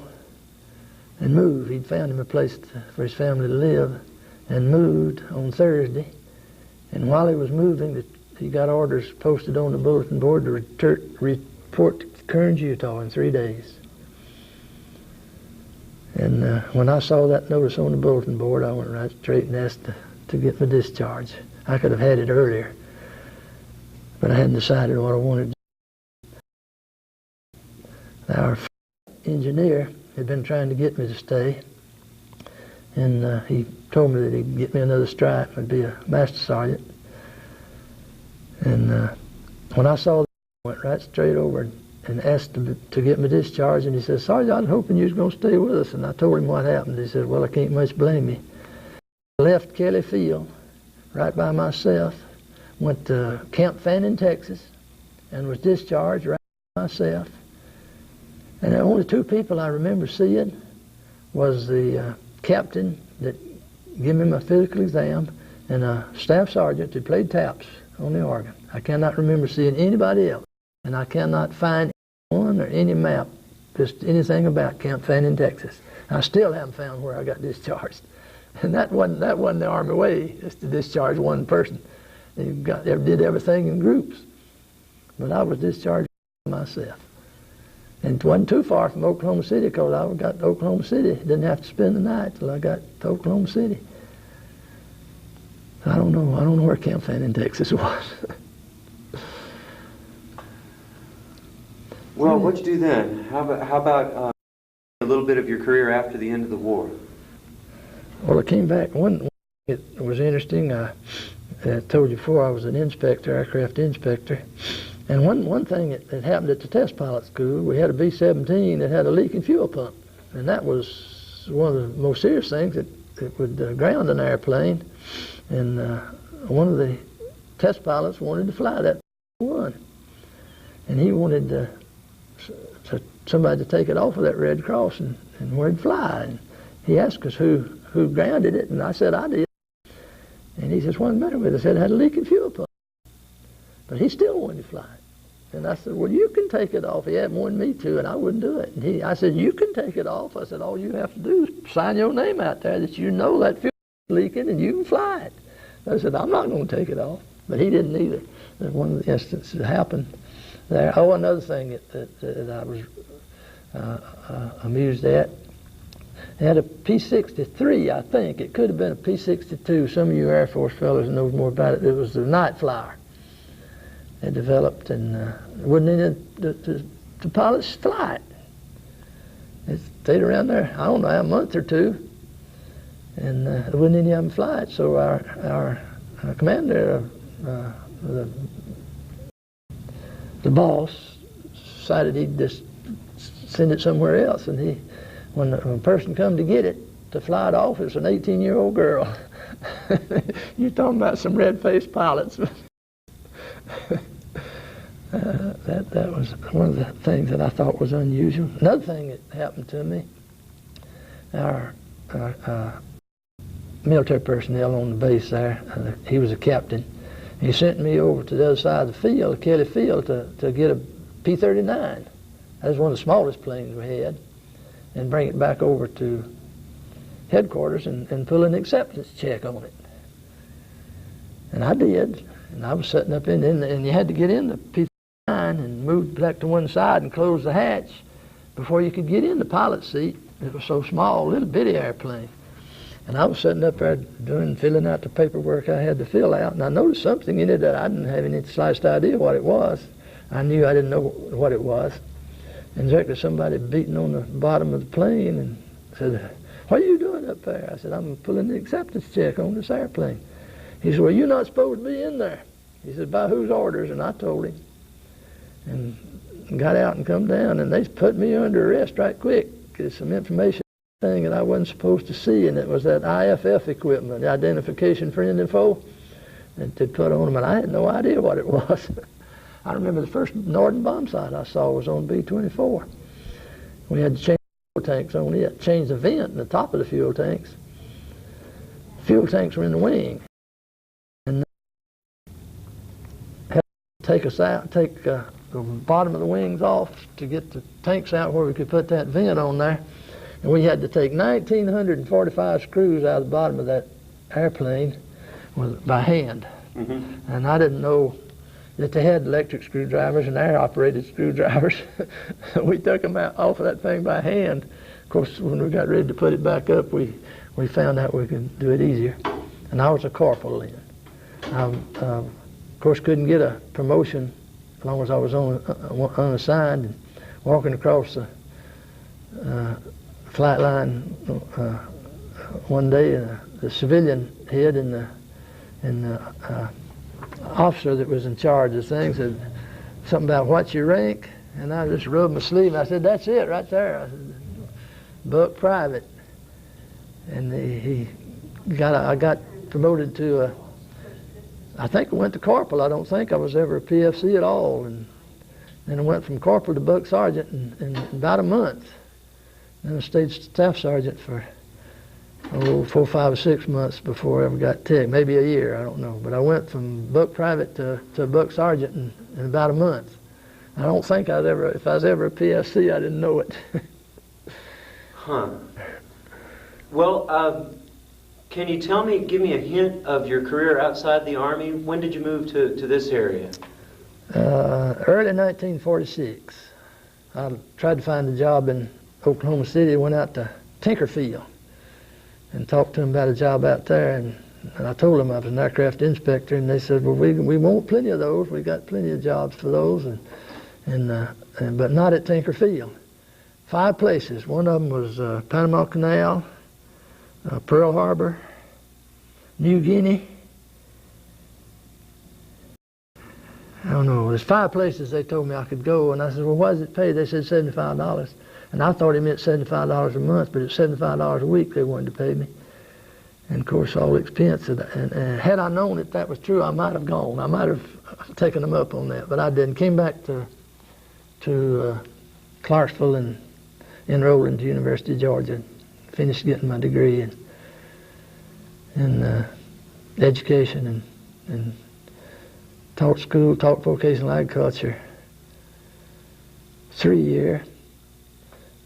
Speaker 2: and move. He'd found him a place for his family to live, and moved on Thursday. And while he was moving, he got orders posted on the bulletin board to report to Kearns, Utah in 3 days. And when I saw that notice on the bulletin board, I went right straight and asked the to get my discharge. I could have had it earlier, but I hadn't decided what I wanted. Our engineer had been trying to get me to stay, and he told me that he'd get me another stripe. I'd be a master sergeant. And when I saw that, I went right straight over and asked him to get me discharged, and he said, "Sergeant, I was hoping you was going to stay with us." And I told him what happened. He said, "Well, I can't much blame you." I left Kelly Field right by myself, went to Camp Fannin, Texas, and was discharged right by myself. And the only two people I remember seeing was the captain that gave me my physical exam and a staff sergeant who played taps on the organ. I cannot remember seeing anybody else, and I cannot find one or any map, just anything about Camp Fannin, Texas. I still haven't found where I got discharged. And that wasn't the Army way, just to discharge one person. They did everything in groups. But I was discharged myself. And it wasn't too far from Oklahoma City, because I got to Oklahoma City. Didn't have to spend the night till I got to Oklahoma City. I don't know where Camp Fannin, Texas was.
Speaker 3: Well, what'd you do then? How about a little bit of your career after the end of the war?
Speaker 2: Well, I came back. It was interesting. I told you before I was an inspector, aircraft inspector. And one thing that happened at the test pilot school, we had a B-17 that had a leaking fuel pump. And that was one of the most serious things that would ground an airplane. And one of the test pilots wanted to fly that one. And he wanted somebody to take it off of that Red Cross and where it'd fly. And he asked us who grounded it, and I said I did. And he says, "What's the matter with it?" I said, "It had a leaking fuel pump." But he still wanted to fly it. And I said, "Well, you can take it off." He hadn't wanted me to, and I wouldn't do it. And I said, "You can take it off." I said, "All you have to do is sign your name out there that you know that fuel is leaking and you can fly it." I said, "I'm not going to take it off." But he didn't either. One of the instances that happened there. Oh, another thing that I was amused at. They had a P-63, I think. It could have been a P-62. Some of you Air Force fellows know more about it. It was the night flyer. They developed, and wouldn't any the pilots fly it. It stayed around there, I don't know, a month or two, and wouldn't any of them fly it. So our commander, the boss, decided he'd just send it somewhere else. And when a person come to get it, to fly it off, it's an 18-year-old girl. You're talking about some red-faced pilots. That was one of the things that I thought was unusual. Another thing that happened to me, our military personnel on the base there, he was a captain. He sent me over to the other side of the field, Kelly Field, to get a P-39. That was one of the smallest planes we had, and bring it back over to headquarters and pull an acceptance check on it. And I did, and I was sitting up and you had to get in the P-39 and move back to one side and close the hatch before you could get in the pilot's seat. It was so small, little bitty airplane. And I was sitting up there filling out the paperwork I had to fill out, and I noticed something in it that I didn't have any slightest idea what it was. I knew I didn't know what it was. And directly somebody beating on the bottom of the plane and said, "What are you doing up there?" I said, "I'm pulling the acceptance check on this airplane." He said, "Well, you're not supposed to be in there." He said, "By whose orders?" And I told him. And got out and come down, and they put me under arrest right quick. There's some information thing that I wasn't supposed to see, and it was that IFF equipment, the identification friend and foe, that they put on them, and I had no idea what it was. I remember the first Norden bomb sight I saw was on B-24. We had to change the fuel tanks on it, change the vent in the top of the fuel tanks. Fuel tanks were in the wing. And had to take the bottom of the wings off to get the tanks out where we could put that vent on there. And we had to take 1,945 screws out of the bottom of that airplane by hand. Mm-hmm. And I didn't know that they had electric screwdrivers and air-operated screwdrivers. We took them out off of that thing by hand. Of course, when we got ready to put it back up, we found out we could do it easier. and I was a corporal then. I, of course, couldn't get a promotion as long as I was unassigned. And walking across the flight line one day, the civilian head and the officer that was in charge of things said something about what's your rank, and I just rubbed my sleeve. I said, "That's it, right there." I said, "Buck Private," and I got promoted to I think I went to corporal. I don't think I was ever a PFC at all, and then I went from corporal to buck sergeant in about a month. Then I stayed staff sergeant for 4, 5, or 6 months before I ever got tech, maybe a year, I don't know. But I went from buck private to buck sergeant in about a month. I don't think if I was ever a PFC, I didn't know it.
Speaker 3: Huh. Well, can you give me a hint of your career outside the Army? When did you move to this area?
Speaker 2: Early 1946. I tried to find a job in Oklahoma City, went out to Tinkerfield and talked to them about a job out there, and I told them I was an aircraft inspector, and they said, "Well, we want plenty of those. We got plenty of jobs for those, but not at Tinkerfield." 5 places. One of them was Panama Canal, Pearl Harbor, New Guinea. I don't know. There's 5 places they told me I could go, and I said, "Well, what does it pay?" They said $75. And I thought he meant $75 a month, but it's $75 a week they wanted to pay me. And of course, all expense. And had I known that was true, I might have gone. I might have taken them up on that, but I didn't. Came back to Clarksville and enrolled into University of Georgia. Finished getting my degree in education and taught school, taught vocational agriculture 3 years.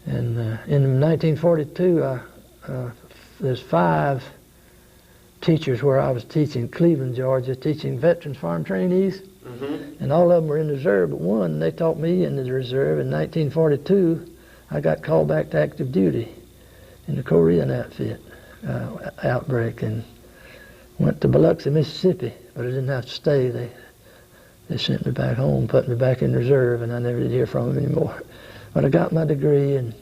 Speaker 2: And in 1942, there's 5 teachers where I was teaching, Cleveland, Georgia, teaching veterans farm trainees. Mm-hmm. And all of them were in the reserve, but one, they taught me in the reserve. In 1942, I got called back to active duty in the Korean outbreak, and went to Biloxi, Mississippi, but I didn't have to stay. They sent me back home, put me back in reserve, and I never did hear from them anymore. But I got my degree and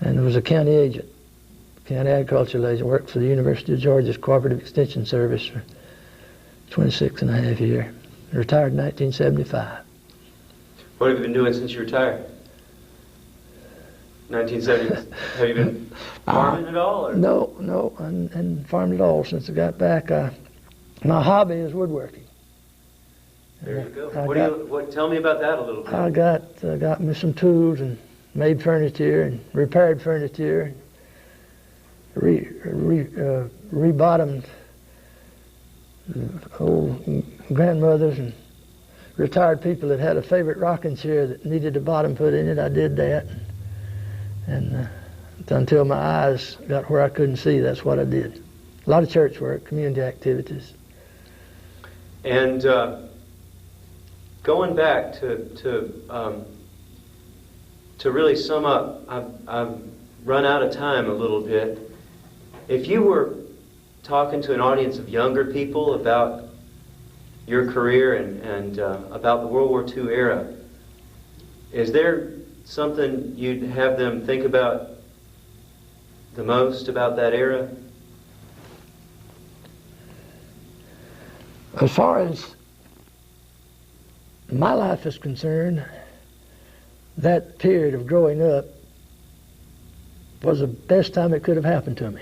Speaker 2: was a county agent, county agricultural agent. Worked for the University of Georgia's Cooperative Extension Service for 26 and a half years. Retired in 1975.
Speaker 3: What have you been doing since you retired? 1970. Have you been farming at all? Or?
Speaker 2: No, I hadn't farmed at all since I got back. My hobby is woodworking.
Speaker 3: There you go. Tell me about that a little bit.
Speaker 2: I got me some tools and made furniture and repaired furniture, rebottomed old grandmothers and retired people that had a favorite rocking chair that needed a bottom put in it. I did that, and until my eyes got where I couldn't see, that's what I did. A lot of church work, community activities.
Speaker 3: And going back to really sum up, I've run out of time a little bit. If you were talking to an audience of younger people about your career and about the World War II era, is there something you'd have them think about the most about that era?
Speaker 2: As far as my life is concerned, that period of growing up was the best time it could have happened to me.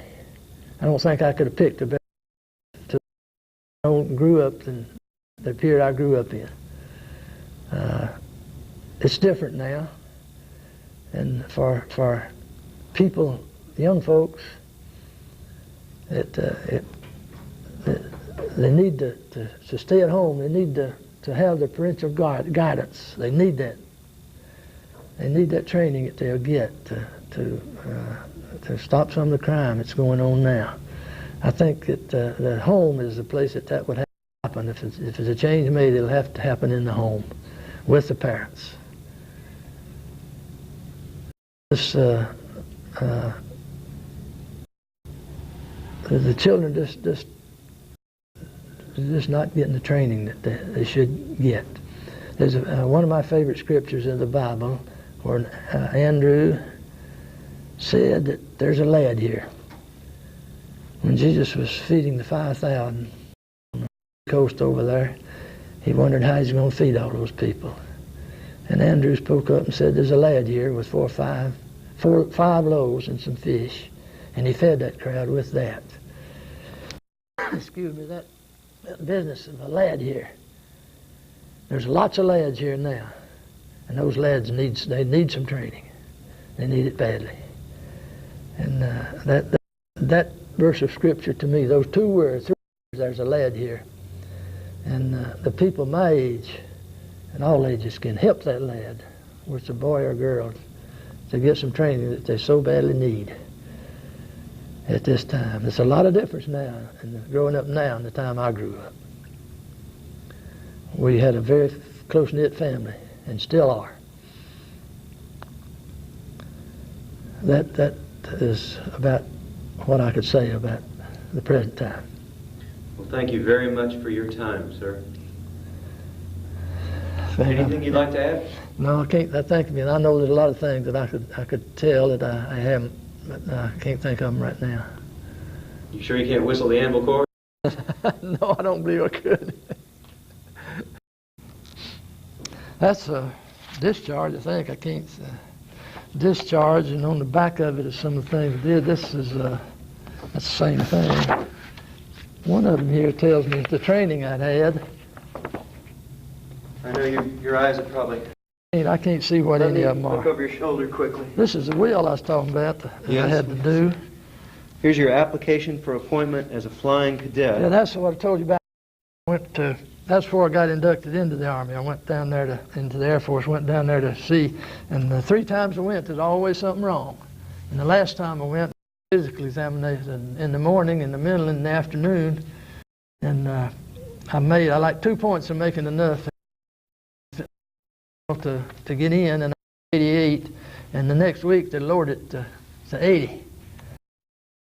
Speaker 2: I don't think I could have picked a better grew up than the period I grew up in. It's different now, and for people, young folks, they need to stay at home. They need to have the parental guidance. They need that. They need that training that they'll get to stop some of the crime that's going on now. I think that the home is the place that would happen. If it's a change made, it'll have to happen in the home with the parents. the children just not getting the training that they should get. There's one of my favorite scriptures in the Bible where Andrew said that there's a lad here. When Jesus was feeding the 5,000 on the coast over there, he wondered how he's going to feed all those people. And Andrew spoke up and said, there's a lad here with five loaves and some fish. And he fed that crowd with that. Excuse me, that business of a lad here. There's lots of lads here now. And those lads need some training. They need it badly. And that verse of Scripture to me, those 2 words, 3 words, there's a lad here. And the people my age, and all ages, can help that lad, whether it's a boy or a girl, to get some training that they so badly need at this time. There's a lot of difference now, and growing up now and the time I grew up. We had a very close-knit family, and still are. That is about what I could say about the present time.
Speaker 3: Well, thank you very much for your time, sir. Anything you'd like to add?
Speaker 2: No, I can't. Thank you. I know there's a lot of things that I could tell that I haven't, but I can't think of them right now.
Speaker 3: You sure you can't whistle the anvil chord?
Speaker 2: No, I don't believe I could. That's a discharge, I think. I can't discharge, and on the back of it is some of the things I did. This is that's the same thing. One of them here tells me the training I'd had.
Speaker 3: I know your eyes are probably...
Speaker 2: I can't see what any of them are.
Speaker 3: Look over your shoulder quickly.
Speaker 2: This is the wheel I was talking about that I had to do.
Speaker 3: Here's your application for appointment as a flying cadet.
Speaker 2: Yeah, that's what I told you about. That's before I got inducted into the Army. I went down there into the Air Force, went down there to see, and the 3 times I went, there's always something wrong. And the last time I went, physical examination in the morning, in the middle, and in the afternoon, and I like 2 points of making enough to get in, and I 88, and the next week they lowered it to 80.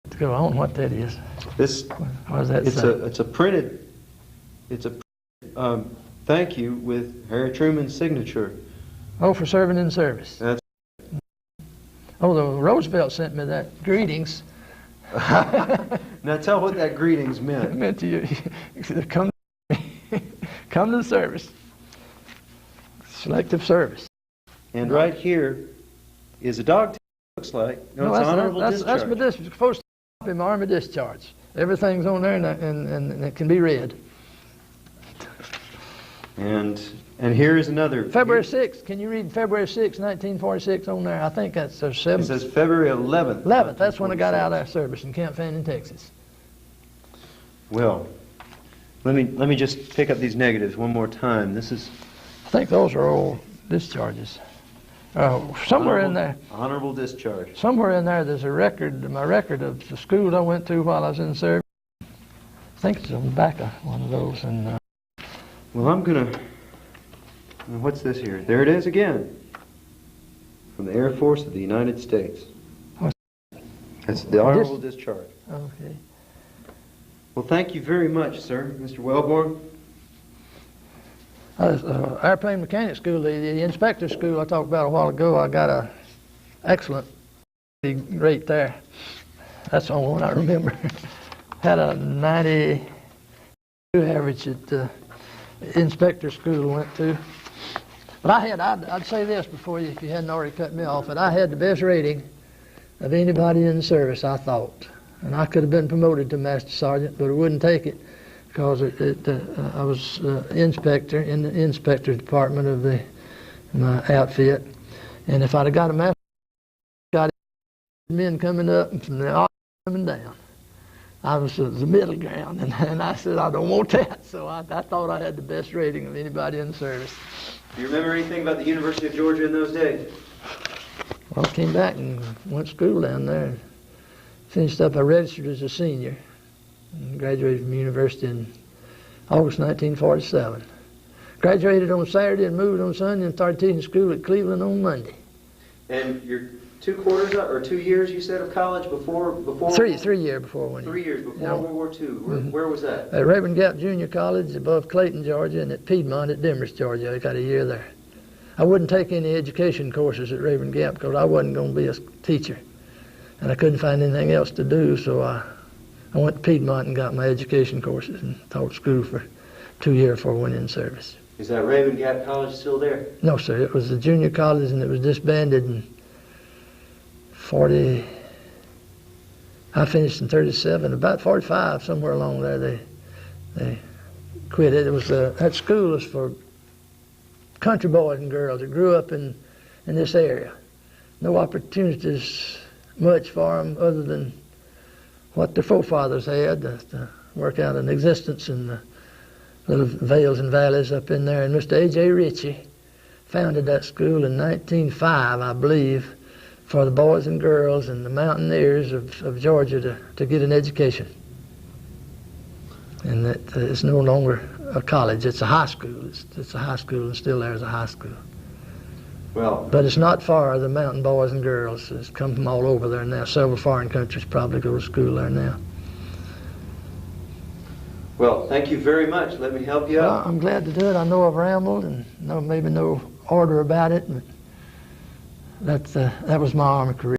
Speaker 2: To go on, what that is.
Speaker 3: This,
Speaker 2: what does that say?
Speaker 3: It's a printed thank you with Harry Truman's signature.
Speaker 2: Oh, for serving in service.
Speaker 3: That's
Speaker 2: Oh, the Roosevelt sent me that. Greetings.
Speaker 3: Now tell what that greetings meant.
Speaker 2: It meant to you, come to the service. Selective service.
Speaker 3: And right here is a dog tag, looks like. No, it's honorable discharge.
Speaker 2: That's my discharge. It's supposed to be my Army discharge. Everything's on there, and it can be read.
Speaker 3: And here is another.
Speaker 2: February 6th. Can you read February 6th, 1946 on there? I think that's the 7th.
Speaker 3: It says February 11th.
Speaker 2: 11th. That's when I got out of that service in Camp Fannin, Texas.
Speaker 3: Well, let me just pick up these negatives one more time. This is.
Speaker 2: I think those are all discharges. Somewhere in there.
Speaker 3: Honorable discharge.
Speaker 2: Somewhere in there, there's a record, my record of the school I went to while I was in the service. I think it's on the back of one of those. And
Speaker 3: well, I'm gonna. What's this here? There it is again. From the Air Force of the United States. That's the honorable discharge.
Speaker 2: Okay.
Speaker 3: Well, thank you very much, sir, Mr. Wellborn.
Speaker 2: Airplane mechanic school, the inspector school I talked about a while ago, I got a excellent rate there. That's the only one I remember. Had a 92 average at the inspector school I went to. But I'd say this before you, if you hadn't already cut me off, that I had the best rating of anybody in the service, I thought. And I could have been promoted to Master Sergeant, but I wouldn't take it because I was inspector in the inspector's department of my outfit. And if I'd have got a master, got men coming up and from the audience coming down. I was the middle ground, and I said, I don't want that. So I thought I had the best rating of anybody in the service.
Speaker 3: Do you remember anything about the University of Georgia in those days?
Speaker 2: Well, I came back and went to school down there. Finished up, I registered as a senior and graduated from university in August 1947. Graduated on Saturday and moved on Sunday and started teaching school at Cleveland on Monday.
Speaker 3: And your 2 quarters or 2 years, you said, of college before?
Speaker 2: 3 years before when
Speaker 3: 3 years before
Speaker 2: Yeah.
Speaker 3: World War II. Where was that?
Speaker 2: At Raven Gap Junior College above Clayton, Georgia, and at Piedmont at Demorest, Georgia. I got a year there. I wouldn't take any education courses at Raven Gap because I wasn't going to be a teacher. And I couldn't find anything else to do, so I went to Piedmont and got my education courses and taught school for 2 years before I went in service.
Speaker 3: Is that Raven Gap College still there?
Speaker 2: No, sir. It was a junior college, and it was disbanded in 40. I finished in 37. About 45, somewhere along there, they quit it. It was that school was for country boys and girls that grew up in this area. No opportunities much for them other than what their forefathers had to work out an existence in the little vales and valleys up in there. And Mr. A.J. Ritchie founded that school in 1905, I believe, for the boys and girls and the mountaineers of Georgia to get an education. And that it's no longer a college, it's a high school. It's a high school and still there is a high school.
Speaker 3: Well,
Speaker 2: But it's not far. The mountain boys and girls has come from all over there now. Several foreign countries probably go to school there now.
Speaker 3: well, thank you very much. Let me help you
Speaker 2: Well,
Speaker 3: out.
Speaker 2: I'm glad to do it. I know I've rambled and maybe no order about it, but that was my Army career.